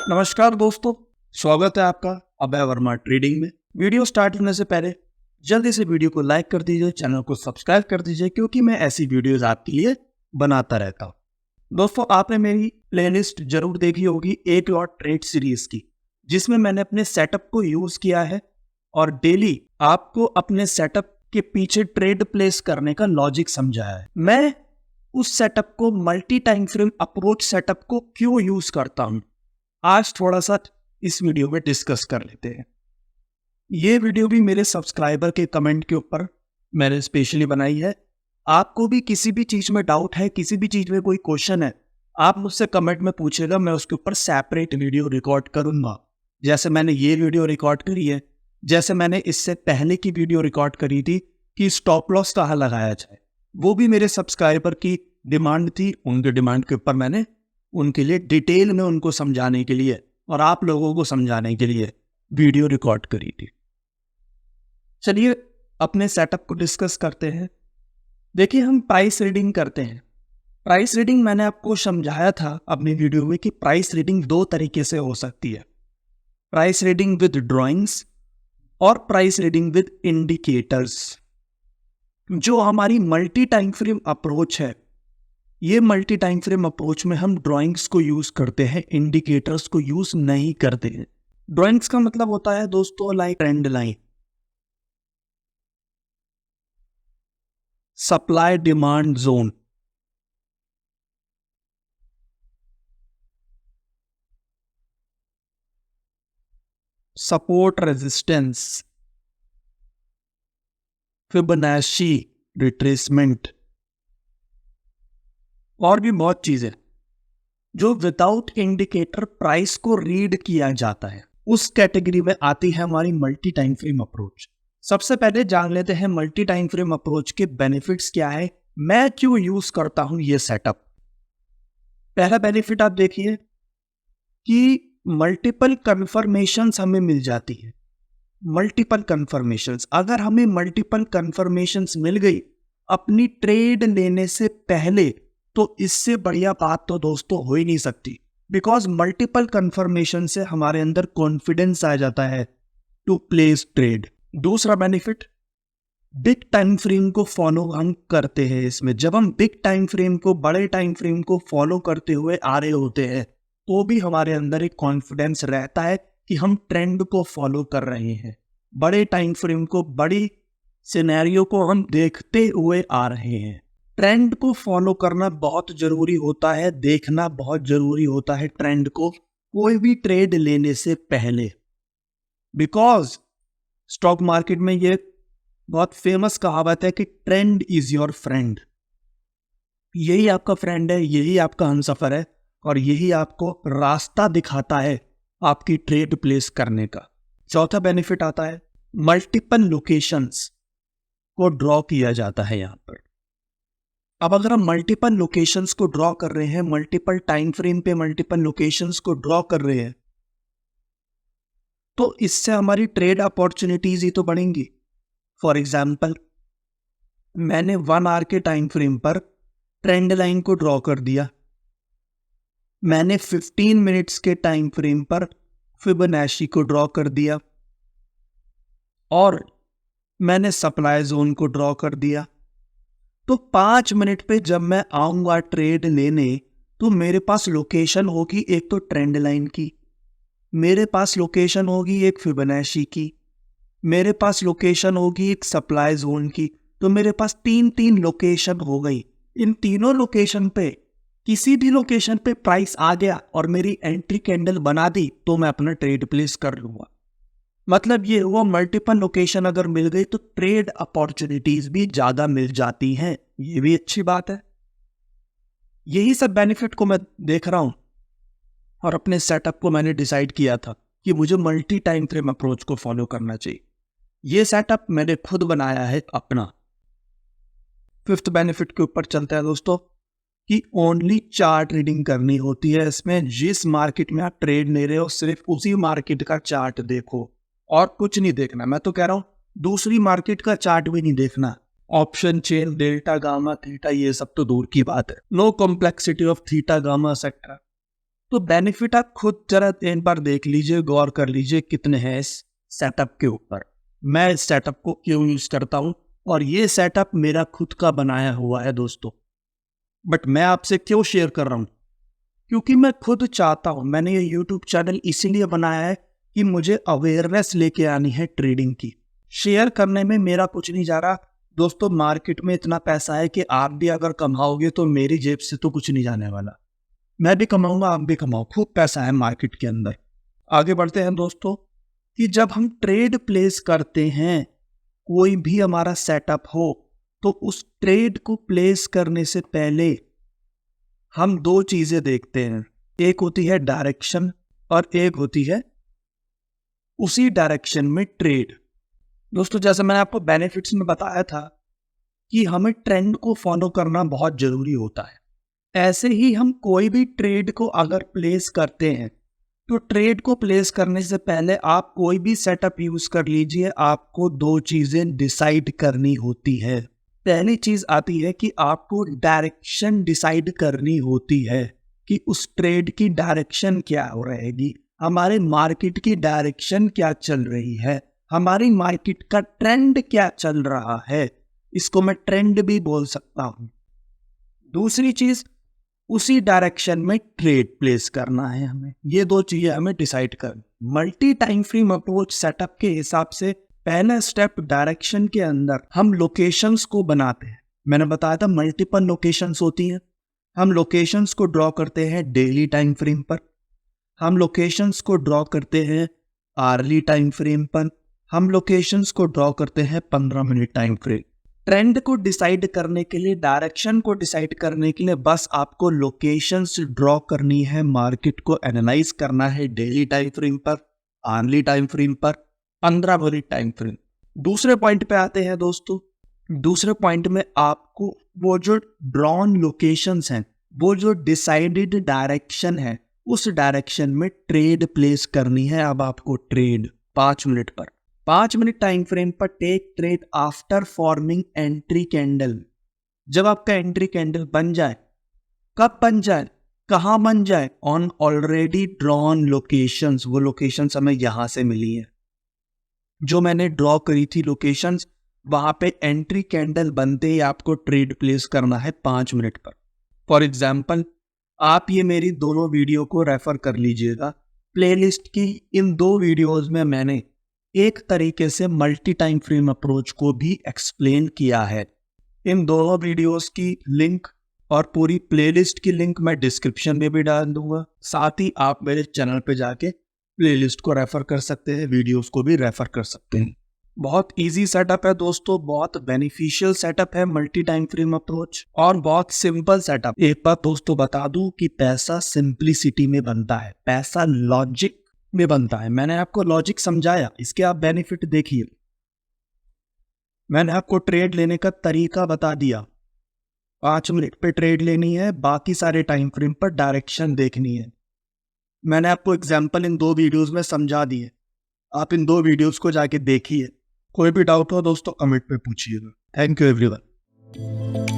नमस्कार दोस्तों, स्वागत है आपका अभय वर्मा ट्रेडिंग में। वीडियो स्टार्ट होने से पहले जल्दी से वीडियो को लाइक कर दीजिए, चैनल को सब्सक्राइब कर दीजिए क्योंकि मैं ऐसी वीडियोस आपके लिए बनाता रहता हूँ। दोस्तों, आपने मेरी प्लेलिस्ट जरूर देखी होगी एक लॉट ट्रेड सीरीज की, जिसमें मैंने अपने सेटअप को यूज किया है और डेली आपको अपने सेटअप के पीछे ट्रेड प्लेस करने का लॉजिक समझाया है। मैं उस सेटअप को multi time frame approach setup को क्यों यूज करता हूं, आज थोड़ा सा इस वीडियो में डिस्कस कर लेते हैं। ये वीडियो भी मेरे सब्सक्राइबर के कमेंट के ऊपर मैंने स्पेशली बनाई है। आपको भी किसी भी चीज में डाउट है, किसी भी चीज में कोई क्वेश्चन है, आप मुझसे कमेंट में पूछेगा, मैं उसके ऊपर सेपरेट वीडियो रिकॉर्ड करूंगा। जैसे मैंने ये वीडियो रिकॉर्ड करी है, जैसे मैंने इससे पहले की वीडियो रिकॉर्ड करी थी कि स्टॉप लॉस कहाँ लगाया जाए, वो भी मेरे सब्सक्राइबर की डिमांड थी। उनके डिमांड के ऊपर मैंने उनके लिए डिटेल में उनको समझाने के लिए और आप लोगों को समझाने के लिए वीडियो रिकॉर्ड करी थी। चलिए अपने सेटअप को डिस्कस करते हैं। देखिए, हम प्राइस रीडिंग करते हैं। प्राइस रीडिंग मैंने आपको समझाया था अपनी वीडियो में कि प्राइस रीडिंग दो तरीके से हो सकती है, प्राइस रीडिंग विद ड्राइंग्स और प्राइस रीडिंग विद इंडिकेटर्स। जो हमारी मल्टी टाइम फ्रेम अप्रोच है, ये मल्टी टाइम फ्रेम अप्रोच में हम ड्राइंग्स को यूज करते हैं, इंडिकेटर्स को यूज नहीं करते हैं। ड्राइंग्स का मतलब होता है दोस्तों like trend line, supply demand zone, support resistance, Fibonacci retracement और भी बहुत चीजें जो विदाउट इंडिकेटर प्राइस को रीड किया जाता है, उस कैटेगरी में आती है हमारी मल्टी टाइम फ्रेम अप्रोच। सबसे पहले जान लेते हैं मल्टी टाइम फ्रेम अप्रोच के बेनिफिट्स क्या है, मैं क्यों यूज करता हूं ये सेटअप। पहला बेनिफिट आप देखिए कि मल्टीपल कंफर्मेशंस हमें मिल जाती है। मल्टीपल कंफर्मेशंस, अगर हमें मल्टीपल कंफर्मेशंस मिल गई अपनी ट्रेड लेने से पहले, तो इससे बढ़िया बात तो दोस्तों हो ही नहीं सकती। बिकॉज मल्टीपल कंफर्मेशन से हमारे अंदर कॉन्फिडेंस आ जाता है टू प्लेस ट्रेड। दूसरा बेनिफिट, बिग टाइम फ्रेम को फॉलो हम करते हैं। इसमें जब हम बिग टाइम फ्रेम को, बड़े टाइम फ्रेम को फॉलो करते हुए आ रहे होते हैं, तो भी हमारे अंदर एक कॉन्फिडेंस रहता है कि हम ट्रेंड को फॉलो कर रहे हैं। बड़े टाइम फ्रेम को, बड़ी सिनेरियो को हम देखते हुए आ रहे हैं। ट्रेंड को फॉलो करना बहुत जरूरी होता है, देखना बहुत जरूरी होता है ट्रेंड को कोई भी ट्रेड लेने से पहले। बिकॉज स्टॉक मार्केट में ये बहुत फेमस कहावत है कि ट्रेंड इज योर फ्रेंड। यही आपका फ्रेंड है, यही आपका हमसफर है और यही आपको रास्ता दिखाता है आपकी ट्रेड प्लेस करने का। चौथा बेनिफिट आता है, मल्टीपल लोकेशंस को ड्रॉ किया जाता है यहां पर। अब अगर हम मल्टीपल लोकेशंस को ड्रॉ कर रहे हैं, मल्टीपल टाइम फ्रेम पे मल्टीपल लोकेशंस को ड्रॉ कर रहे हैं, तो इससे हमारी ट्रेड अपॉर्चुनिटीज ही तो बढ़ेंगी। फॉर एग्जाम्पल, मैंने 1 आवर के टाइम फ्रेम पर ट्रेंड लाइन को ड्रॉ कर दिया, मैंने 15 मिनट्स के टाइम फ्रेम पर फिबोनाची को ड्रॉ कर दिया और मैंने सप्लाई जोन को ड्रॉ कर दिया। तो 5 मिनट पे जब मैं आऊंगा ट्रेड लेने, तो मेरे पास लोकेशन होगी एक तो ट्रेंड लाइन की, मेरे पास लोकेशन होगी एक फिबोनाची की, मेरे पास लोकेशन होगी एक सप्लाई जोन की। तो मेरे पास 3 लोकेशन हो गई। इन तीनों लोकेशन पे किसी भी लोकेशन पे प्राइस आ गया और मेरी एंट्री कैंडल बना दी, तो मैं अपना ट्रेड प्लेस कर लूंगा। मतलब ये हुआ, मल्टीपल लोकेशन अगर मिल गई तो ट्रेड अपॉर्चुनिटीज भी ज्यादा मिल जाती हैं। ये भी अच्छी बात है। यही सब बेनिफिट को मैं देख रहा हूं और अपने सेटअप को मैंने डिसाइड किया था कि मुझे मल्टी टाइम फ्रेम अप्रोच को फॉलो करना चाहिए। ये सेटअप मैंने खुद बनाया है अपना। 5th बेनिफिट के ऊपर चलता है दोस्तों कि ओनली चार्ट रीडिंग करनी होती है। इसमें जिस मार्केट में आप ट्रेड ले रहे हो, सिर्फ उसी मार्केट का चार्ट देखो और कुछ नहीं देखना। मैं तो कह रहा हूं दूसरी मार्केट का चार्ट भी नहीं देखना। Option chain, delta, gamma, theta, ये सब तो दूर की बात है। No complexity of theta, gamma, etcetera. तो बेनिफिट आप खुद जरा एक बार देख लीजिए, गौर कर लीजिए कितने हैं इस सेटअप के ऊपर। मैं इस सेटअप को क्यों यूज करता हूं, और ये सेटअप मेरा खुद का बनाया हुआ है दोस्तों। बट मैं आपसे क्यों शेयर कर रहा हूं, क्योंकि मैं खुद चाहता हूं, मैंने ये यूट्यूब चैनल इसीलिए बनाया है कि मुझे अवेयरनेस लेके आनी है ट्रेडिंग की। शेयर करने में मेरा कुछ नहीं जा रहा दोस्तों। मार्केट में इतना पैसा है कि आप भी अगर कमाओगे तो मेरी जेब से तो कुछ नहीं जाने वाला। मैं भी कमाऊंगा, आप भी कमाओ, खूब पैसा है मार्केट के अंदर। आगे बढ़ते हैं दोस्तों, कि जब हम ट्रेड प्लेस करते हैं, कोई भी हमारा सेटअप हो, तो उस ट्रेड को प्लेस करने से पहले हम दो चीजें देखते हैं। एक होती है डायरेक्शन और एक होती है उसी डायरेक्शन में ट्रेड। दोस्तों जैसे मैंने आपको बेनिफिट्स में बताया था कि हमें ट्रेंड को फॉलो करना बहुत जरूरी होता है, ऐसे ही हम कोई भी ट्रेड को अगर प्लेस करते हैं तो ट्रेड को प्लेस करने से पहले आप कोई भी सेटअप यूज कर लीजिए, आपको दो चीजें डिसाइड करनी होती है। पहली चीज आती है कि आपको डायरेक्शन डिसाइड करनी होती है कि उस ट्रेड की डायरेक्शन क्या हो रहेगी, हमारे मार्केट की डायरेक्शन क्या चल रही है, हमारी मार्केट का ट्रेंड क्या चल रहा है, इसको मैं ट्रेंड भी बोल सकता हूं। दूसरी चीज, उसी डायरेक्शन में ट्रेड प्लेस करना है हमें। ये दो चीजें हमें डिसाइड करनी। Multi time frame approach setup के हिसाब से पहला स्टेप डायरेक्शन के अंदर हम लोकेशंस को बनाते हैं। मैंने बताया था मल्टीपल लोकेशंस होती हैं। हम लोकेशंस को ड्रॉ करते हैं डेली टाइम फ्रेम पर, हम लोकेशंस को ड्रॉ करते हैं आर्ली टाइम फ्रेम पर, हम लोकेशंस को ड्रॉ करते हैं 15 मिनट टाइम फ्रेम। ट्रेंड को डिसाइड करने के लिए, डायरेक्शन को डिसाइड करने के लिए बस आपको लोकेशंस ड्रॉ करनी है, मार्केट को एनालाइज करना है डेली टाइम फ्रेम पर, आर्ली टाइम फ्रेम पर, 15 मिनट टाइम फ्रेम। दूसरे पॉइंट पे आते हैं दोस्तों। दूसरे पॉइंट में आपको वो जो ड्रॉन लोकेशंस हैं, वो जो डिसाइडेड डायरेक्शन है, उस डायरेक्शन में ट्रेड प्लेस करनी है। अब आपको ट्रेड 5 मिनट पर, 5 मिनट टाइम फ्रेम पर take trade after forming entry candle. जब आपका एंट्री कैंडल बन जाए, कब बन जाए, कहां बन जाए, ऑन ऑलरेडी ड्रॉन लोकेशंस। वो लोकेशंस हमें यहां से मिली है, जो मैंने ड्रॉ करी थी लोकेशंस, वहां पे एंट्री कैंडल बनते ही आपको ट्रेड प्लेस करना है 5 मिनट पर। फॉर एग्जाम्पल, आप ये मेरी दोनों वीडियो को रेफर कर लीजिएगा। प्लेलिस्ट की इन 2 वीडियोस में मैंने एक तरीके से मल्टी टाइम फ्रेम अप्रोच को भी एक्सप्लेन किया है। इन दोनों वीडियोस की लिंक और पूरी प्लेलिस्ट की लिंक मैं डिस्क्रिप्शन में भी डाल दूंगा। साथ ही आप मेरे चैनल पे जाके प्लेलिस्ट को रेफर कर सकते हैं, वीडियोस को भी रेफर कर सकते हैं। बहुत इजी सेटअप है दोस्तों, बहुत बेनिफिशियल सेटअप है मल्टी टाइम फ्रेम अप्रोच, और बहुत सिंपल सेटअप। एक बात दोस्तों बता दूं कि पैसा सिंप्लिसिटी में बनता है, पैसा लॉजिक में बनता है। मैंने आपको लॉजिक समझाया, इसके आप बेनिफिट देखिए। मैंने आपको ट्रेड लेने का तरीका बता दिया, 5 मिनट पे ट्रेड लेनी है, बाकी सारे टाइम फ्रेम पर डायरेक्शन देखनी है। मैंने आपको एग्जाम्पल इन 2 वीडियोस में समझा दिए, आप इन 2 वीडियोस को जाके देखिए। कोई भी डाउट हो दोस्तों कमेंट पे पूछिएगा। Thank you everyone.